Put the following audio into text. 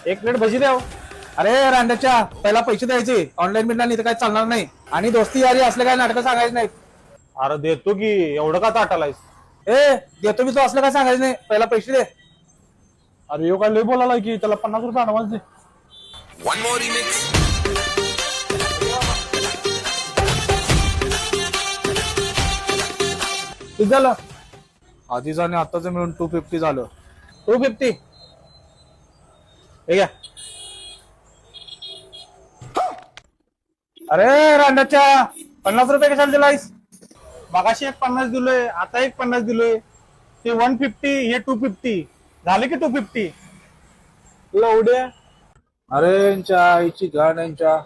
एक प्लेट भजी द्या. अरे रांड्याच्या पहिला पैसे द्यायचे, ऑनलाईन बिनलाईन इथं काय चालणार नाही. आणि दोस्ती यारी असले काय नाटकं सांगायचं नाही. अरे देतो की, एवढं का ताटालायस? ए देतो मी तो असलं काय सांगायचं नाही, पहिला पैसे दे. अरे यो काय लय बोलायला की, त्याला 50 रुपये ऍडव्हान्स दे. One more remix. किती झालं? आधीच आणि आताच मिळून 250 झालं. 250. हे घ्या. अरे रांड्याच्या 50 रुपये कशाला दिलायस? मगाशी एक 50 दिलोय, आता एक 50 दिलोय. ते 150, हे 250 झाले की 250. तुला उद्या अरे यांच्या आईची गाड यांच्या.